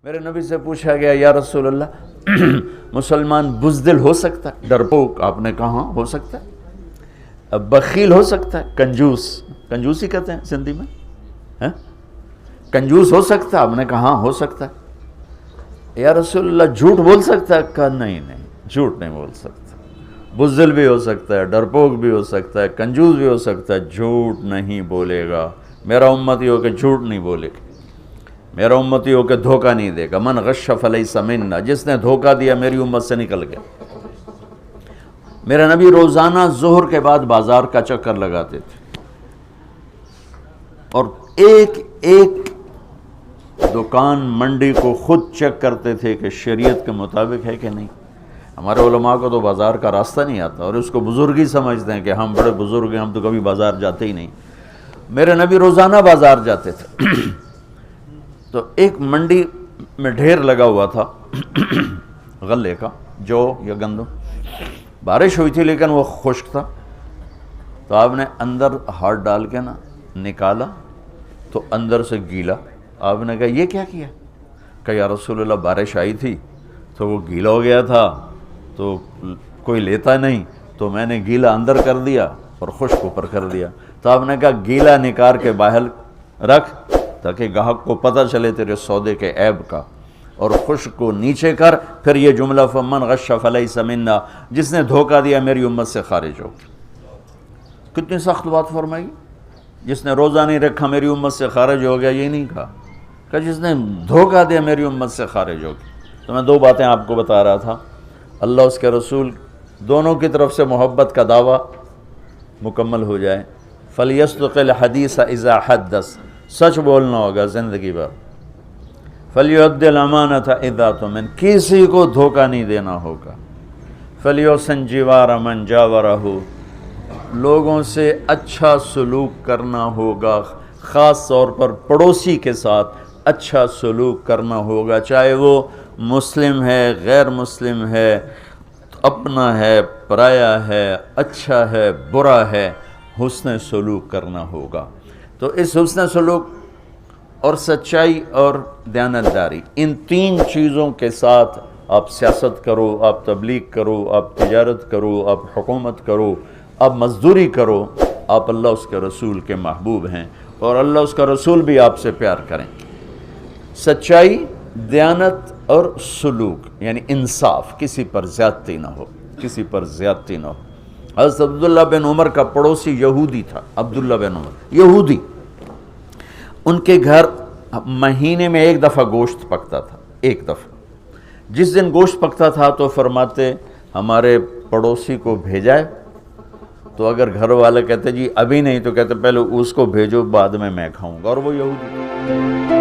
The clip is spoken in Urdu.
میرے نبی سے پوچھا گیا یا رسول اللہ مسلمان بزدل ہو سکتا ہے؟ ڈرپوک، آپ نے کہا ہو سکتا ہے۔ بخیل ہو سکتا ہے؟ کنجوس ہی کہتے ہیں سندھی میں، کنجوس ہو سکتا ہے؟ آپ نے کہا ہو سکتا ہے۔ یا رسول اللہ جھوٹ بول سکتا ہے؟ کہا نہیں، جھوٹ نہیں بول سکتا۔ بزدل بھی ہو سکتا ہے، ڈرپوک بھی ہو سکتا ہے، کنجوس بھی ہو سکتا ہے، جھوٹ نہیں بولے گا۔ میرا امتی ہو کہ جھوٹ نہیں بولے گا، میرا امتی ہو کہ دھوکہ نہیں دے گا۔ من غش فلیس منا، جس نے دھوکہ دیا میری امت سے نکل گیا۔ میرا نبی روزانہ ظہر کے بعد بازار کا چکر لگاتے تھے اور ایک ایک دکان منڈی کو خود چیک کرتے تھے کہ شریعت کے مطابق ہے کہ نہیں۔ ہمارے علماء کو تو بازار کا راستہ نہیں آتا اور اس کو بزرگی سمجھتے ہیں کہ ہم بڑے بزرگ ہیں، ہم تو کبھی بازار جاتے ہی نہیں۔ میرے نبی روزانہ بازار جاتے تھے تو ایک منڈی میں ڈھیر لگا ہوا تھا غلے کا، جو یا گندم۔ بارش ہوئی تھی لیکن وہ خشک تھا، تو آپ نے اندر ہاتھ ڈال کے نکالا تو اندر سے گیلا۔ آپ نے کہا یہ کیا کیا؟ کہ یا رسول اللہ بارش آئی تھی تو وہ گیلا ہو گیا تھا، تو کوئی لیتا نہیں، تو میں نے گیلا اندر کر دیا اور خشک اوپر کر دیا۔ تو آپ نے کہا گیلا نکار کے باہر رکھ تاکہ گاہک کو پتہ چلے تیرے سودے کے عیب کا، اور خشک کو نیچے کر۔ پھر یہ جملہ فمن غش فلیس منا، جس نے دھوکہ دیا میری امت سے خارج ہو۔ کتنی سخت بات فرمائی۔ جس نے روزہ نہیں رکھا میری امت سے خارج ہو گیا، یہ نہیں کہا کہ جس نے دھوکہ دیا میری امت سے خارج ہو گیا۔ تو میں دو باتیں آپ کو بتا رہا تھا، اللہ اس کے رسول دونوں کی طرف سے محبت کا دعویٰ مکمل ہو جائے۔ فَلْيَصْدُقِ الْحَدِيثَ إِذَا حَدَّثَ، سچ بولنا ہوگا زندگی بھر۔ فَلْيُؤَدِّ الْأَمَانَةَ إِذَا تُؤْمِنَ، کسی کو دھوکہ نہیں دینا ہوگا۔ فَلْيُحْسِنْ جِوَارَ مَنْ جَاوَرَهُ، لوگوں سے اچھا سلوک کرنا ہوگا، خاص طور پر پڑوسی کے ساتھ اچھا سلوک کرنا ہوگا، چاہے وہ مسلم ہے، غیر مسلم ہے، اپنا ہے، پرایا ہے، اچھا ہے، برا ہے، حسن سلوک کرنا ہوگا۔ تو اس حسن سلوک اور سچائی اور دیانتداری، ان تین چیزوں کے ساتھ آپ سیاست کرو، آپ تبلیغ کرو، آپ تجارت کرو، آپ حکومت کرو، آپ مزدوری کرو، آپ اللہ اس کے رسول کے محبوب ہیں اور اللہ اس کا رسول بھی آپ سے پیار کریں۔ سچائی، دیانت اور سلوک، یعنی انصاف، کسی پر زیادتی نہ ہو، کسی پر زیادتی نہ ہو۔ حضرت عبداللہ بن عمر کا پڑوسی یہودی تھا، عبداللہ بن عمر یہودی، ان کے گھر مہینے میں ایک دفعہ گوشت پکتا تھا، ایک دفعہ۔ جس دن گوشت پکتا تھا تو فرماتے ہمارے پڑوسی کو بھیجائے، تو اگر گھر والے کہتے جی ابھی نہیں، تو کہتے پہلے اس کو بھیجو، بعد میں کھاؤں گا، اور وہ یہودی۔